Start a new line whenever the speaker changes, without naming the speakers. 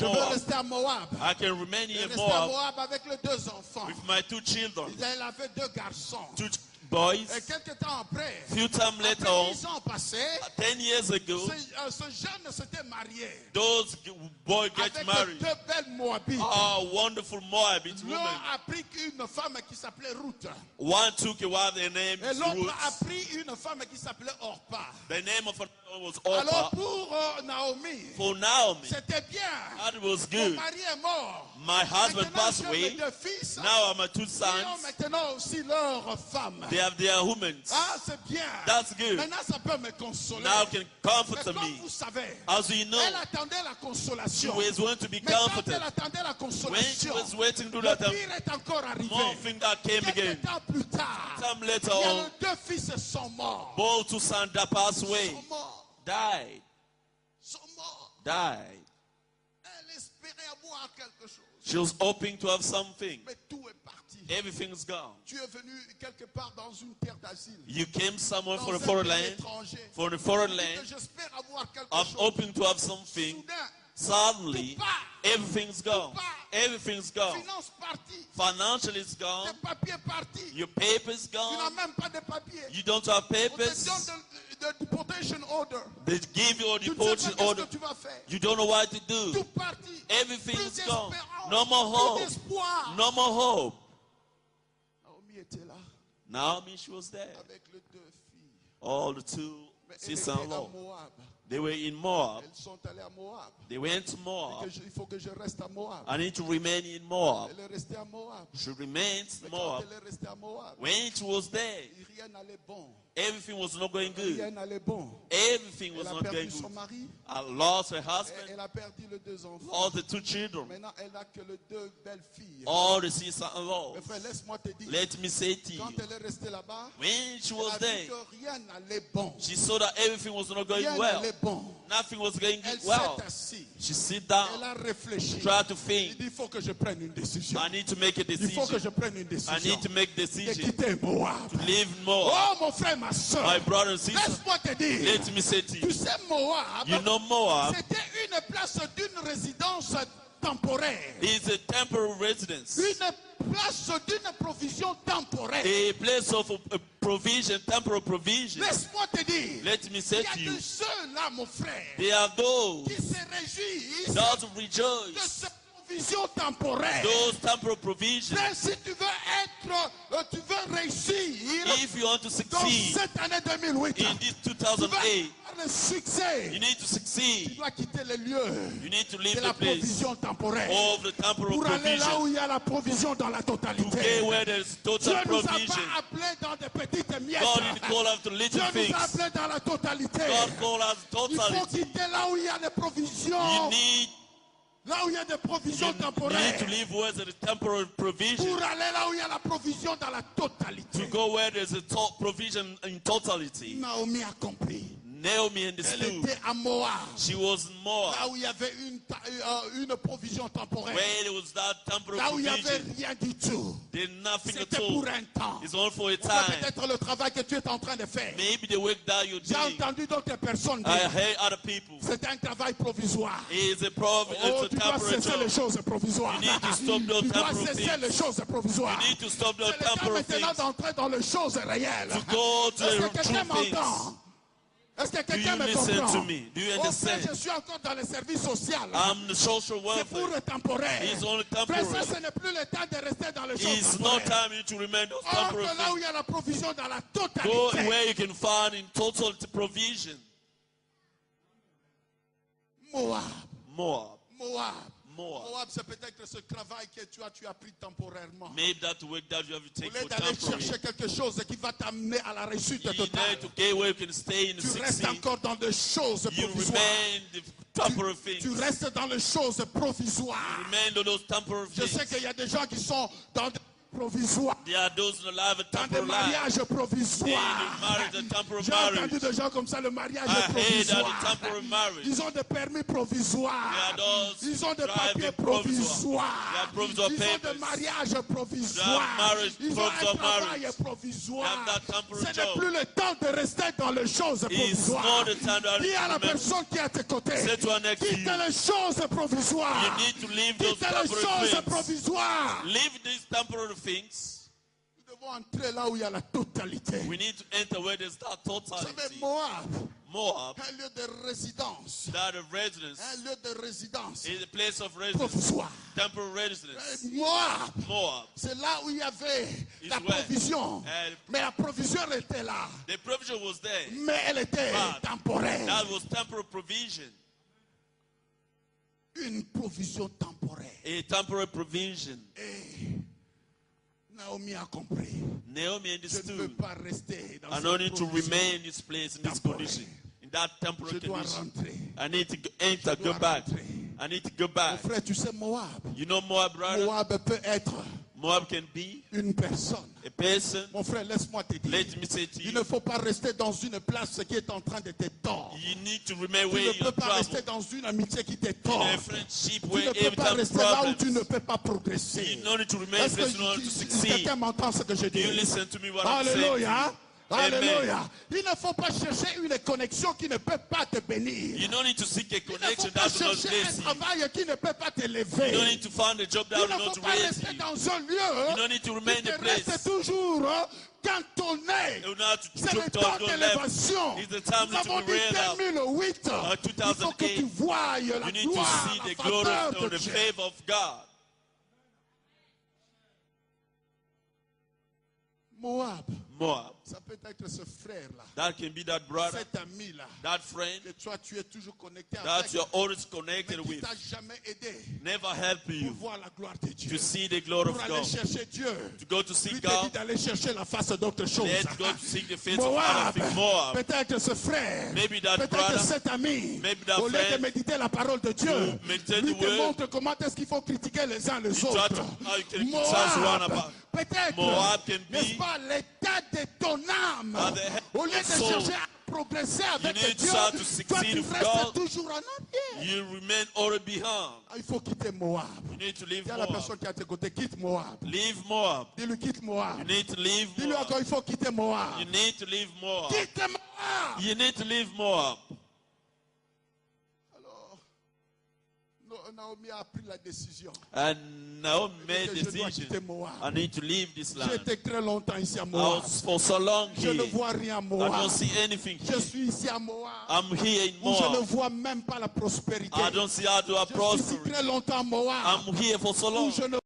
Je veux rester à Moab.
I can remain in
Rester à
Moab
Moab avec les 2 enfants.
with my 2 children,
Il avait 2 garçons.
2 boys.
Et quelques temps après,
Few time later
après
on,
10 ans passés,
10 years ago,
ce jeune s'était marié
those boys get
avec
married.
2 belles Moabites.
Oh, wonderful Moabite
L'un
woman.
a pris une femme qui s'appelait Ruth.
One took a wife, their name
Et
is
l'autre
Ruth.
a pris une femme qui s'appelait Orpa.
The name of her was
Alors
Orpah.
pour Naomi,
For Naomi,
c'était bien.
that was
Mon
good.
mari est mort.
My husband
Maintenant,
passed
j'ai mes
away.
2 fils.
Now my 2
Ils ont
sons,
maintenant aussi leur femme.
they have their women.
Ah, c'est bien.
That's good.
Maintenant, ça peut me consoler.
Now can
Mais
comfort
comme
me.
vous savez,
As you know,
elle attendait la
she
consolation.
was going to be
Mais quand
comforted.
elle attendait la
When she
consolation,
was waiting to
le
that
pire est encore arrivé.
more thing that came again.
Quelques temps plus tard,
Some later
il y a
on,
les 2 fils sont morts.
both 2 sons that passed away,
Sont morts.
died,
Sont morts.
died.
Elle espérait avoir quelque chose.
She was hoping to have something.
Mais tout est parti.
Everything's gone.
Tu es venu quelque part dans une terre d'asile.
You came somewhere
Dans
for a
un
foreign
pays
land,
étranger.
for a foreign
Et
land.
j'espère avoir quelque
I'm
chose.
hoping to have something.
Soudain,
Suddenly,
tout part.
everything's gone.
Tout part.
Everything's gone.
Finance partie.
Financially, it's gone.
Tes papiers partis.
Your papers
Tu n'as
gone.
même pas de papiers.
You don't have
On te
papers.
donne de deportation order.
They give you a
Tu ne sais pas
deportation
qu'est-ce
order.
que tu vas faire.
You don't know what to do.
Tout parti.
Everything's
Plus
gone.
d'espérance.
No more
Plus
hope.
d'espoir.
No more hope.
Naomi était là
Naomi, she was there.
avec les 2 filles.
All the 2
Mais elles étaient à
sisters-in-law.
Moab.
They were in Moab.
Elles sont allées à Moab.
They went to
Et
Moab.
il faut que je reste à Moab.
I need to remain in Moab.
Elle est restée à Moab.
She remained
Mais
in
quand
Moab.
elle est restée à Moab,
When she was there,
rien n'allait bon.
everything was not going
Rien
good.
n'allait bon.
Everything
Elle
was
a
not going
perdu son
good.
mari.
I lost her
Et
husband,
elle a perdu les 2 enfants.
all the 2 children,
Maintenant, elle n'a que les 2 belles filles.
all the sisters-in-law.
Mais frère, laisse-moi te dire.
Let me say to you,
Quand elle est restée là-bas,
when she
elle
was
a
there,
vu que rien n'allait bon.
she saw that everything was not going
Rien
well.
n'allait bon.
Nothing was going
Elle
well.
s'est assise.
She sit
Elle
down,
a réfléchi.
try to
Il
think.
dit, il faut que je prenne une décision.
I need to make a
Il faut que
decision.
je prenne une
I
décision.
need to make
De
decision.
quitter Moab.
Live more.
Oh, mon frère, ma soeur.
My brother and sister,
Laisse-moi te dire.
let me say to
Tu
you,
sais, Moab,
you know Moab
c'était une place d'une résidence temporaire.
is a temporary residence,
Une place d'une provision temporaire.
a place of provision, temporal provision.
Laisse-moi te dire.
Let me
Il
say
y a
to
de
you,
ceux-là, mon frère,
they are those
qui se réjouissent
that
de
rejoice,
cette provision temporaire.
those temporal provisions.
Mais si tu veux réussir
If you want to
dans
succeed
cette année 2008,
in this
tu veux
2008,
avoir le succès.
you need to
Tu
succeed.
dois quitter les lieux
You need to
de
leave
la
the place
provision temporaire
of the temporal
pour aller là
provision
où il y a la provision dans la
to
totalité.
get where there's
Dieu
total
nous a
provision.
pas appelés dans des petites miettes.
God didn't call us to
Dieu
little
nous a
things.
appelés dans la totalité.
God called us
Il faut
totality.
quitter là où il y a des provisions.
You need
Là où il y a des provisions
You need
temporaires.
to live where there's a temporary provision.
Pour aller là où il y a la provision dans la
To
totalité.
go where there's a provision in totality.
Naomi a compris.
Naomi
Elle
understood.
était à Moab.
She was more
Là où il y avait une provision temporaire.
where there was that temporary
Là où il n'y avait
provision.
rien du tout.
There's nothing at
C'était
all.
pour un temps.
It's all for a
Voilà
time.
peut-être le travail que tu es en train de faire.
Maybe the work that you're
J'ai
doing.
entendu d'autres personnes
I
dire
heard other people.
c'est un travail provisoire.
It's a
Oh,
it's a
tu dois
temporary
cesser les
job.
choses provisoires.
You need to stop those
Tu dois
temporary
cesser
things.
les choses provisoires.
You need to stop
C'est
those
le temps
temporary
maintenant
things.
d'entrer dans les choses réelles.
To go to
Est-ce que
the
quelqu'un
true things.
m'entend? Est-ce que
Do
quelqu'un
you
me
listen
comprend?
to me? Do you
Oh, frère,
understand?
je suis encore dans le service social.
I'm the social
C'est pour
welfare.
le temporaire.
It's only
Frère, ça,
temporary.
ce n'est plus le temps de rester dans les choses
It's no
temporaires.
time to remain those
Or
temporary
que là où
things.
il y a la provision dans la
Go
totalité.
where you can find in total provision.
Moab.
Moab.
Moab.
Moab.
Moab, c'est peut-être ce travail que tu as pris temporairement.
Maybe that work that you have to
Au
take
lieu
for
d'aller
temporary.
chercher quelque chose qui va t'amener à la réussite
You
totale.
need to get where you can stay in the
Tu restes
16.
encore dans des choses
You
provisoires.
remain the temporary things.
Tu restes dans les choses provisoires.
Remain on those temporary
Je sais
things.
qu'il y a des gens qui sont dans des provisoire.
There are those who live a
Dans des
temporal life.
mariages
In
provisoires.
the marriage, a temporal
J'ai entendu
marriage.
des gens comme ça, le mariage
I
est
hate that
provisoire.
the temporal marriage.
Ils ont des permis provisoires.
There are those
Ils ont des
driving
papiers
provisoire.
provisoires.
There are provisoire
Ils ont
papers.
des mariages
There are
provisoires.
marriage,
Ils ont un
provisoire
travail
marriage.
provisoire.
They have that temporary
Ce n'est
job.
plus le temps de rester dans les choses
It's
provisoires.
not the time to
Dis à la
remember.
personne qui est à tes côtés,
Say to her next to
quitte
you,
les choses provisoires.
you need to leave those
Quitte les
temporary
choses
things.
provisoires.
Leave these temporary things.
Nous devons entrer là où il y a la totalité.
We need to enter where there's that
Vous savez,
totality.
Moab,
Moab,
un lieu de résidence.
that of residence,
Un lieu de résidence
is a place of residence.
provisoire.
Temporary residence.
Moab,
Moab.
c'est là où il y avait la
It's where-
provision.
And
Mais la provision elle était là.
the provision was there.
Mais elle était
But
temporaire.
that was temporary provision.
Une provision temporaire.
A temporary provision.
Et Naomi a compris.
Naomi
Je ne veux
understood.
pas rester dans
I
cette
don't need to
provision.
remain in this place, in this
temporary.
condition, in that
Je
temporary
dois
condition.
rentrer.
I need to enter,
dois
go back.
rentrer.
I need to go
Mon
back.
frère, tu sais, Moab.
You know Moab, brother?
Moab peut être
Moab can be
une personne.
a person.
Mon frère, laisse-moi te dire.
Let me say to
Il
you,
ne faut pas rester dans une place qui est en train de te tordre.
you need to remain
Tu
where
ne
you're
peux pas rester
trouble.
dans une amitié qui te
In
tord.
a friendship
Tu
where
ne peux
every
pas
time
rester là où tu ne
problems.
peux pas progresser.
You don't need to remain
Est-ce
place in order to
que
succeed.
quelqu'un m'entend ce que je
Do you
dis?
listen to me what I'm saying?
Alléluia.
Amen.
Alléluia. Il ne faut pas chercher une connexion qui ne peut pas te bénir.
You don't need to seek a
Il ne faut
connection
pas
that will not
chercher
bless
un
you.
travail qui ne peut pas
You don't
t'élever.
need to find a job that
Il
will
ne
not
faut pas
raise
rester
you.
dans un lieu
You don't need to remain
qui
in a
te reste
place.
toujours cantonné.
You don't have to
C'est le
jump
temps
to
de
your
l'élévation.
It's the time
Nous avons
to
dit
raise up.
2008. Il faut que tu voies la
You need to
gloire,
see
la
the glory
faveur
of
de
the
Dieu.
favor of God.
Moab,
Moab.
ça peut être ce frère-là,
That can be that brother,
cet ami-là,
that friend
que toi tu es toujours connecté
that
avec,
you're always
mais
connected
qui
with.
t'a jamais aidé
Never help
pour
you
voir la gloire de Dieu.
to see the glory
Pour
of
aller
God.
chercher Dieu.
To go to
Lui
seek
te dit
God.
d'aller chercher la face d'autre chose.
Let's go to seek the face of
Moab,
other things. Moab.
peut-être ce frère,
Maybe that
peut-être
brother,
cet ami,
maybe that
au lieu de
friend,
méditer la parole de Dieu,
to meditate
lui
the
te
word,
montre comment est-ce qu'il faut critiquer les uns les
try
autres.
to- how you can criticize one
Moab,
about.
peut-être,
Moab can be
n'est-ce pas, l'état de ton âme,
at the head
au lieu de
of your soul.
chercher à progresser avec
need
Dieu,
to try to
toi
succeed
tu
with
restes
God.
toujours en arrière.
You remain already behind.
Ah, il faut quitter Moab.
You need to leave
Dis à la
Moab.
personne qui est à tes côtés, quitte Moab.
Leave Moab.
Dis-lui, quitte Moab.
You need to leave
Dis-lui
Moab.
encore, il faut quitter Moab.
You need to leave Moab.
Quitte Moab.
You need to leave Moab.
Alors, Naomi a pris la décision.
And Naomi made
Que je dois
decision.
quitter Moab.
I need to leave this land.
J'étais très longtemps ici à
I
Moab.
was for so long
Je
here.
ne vois rien à
I
Moab.
don't see anything
Je
here.
suis ici à Moab.
I'm here in
Où je ne
Moab.
vois même pas la prospérité.
I don't see how to
Je suis ici
prosper.
très longtemps à Moab.
I'm here for so
Où
long.
je ne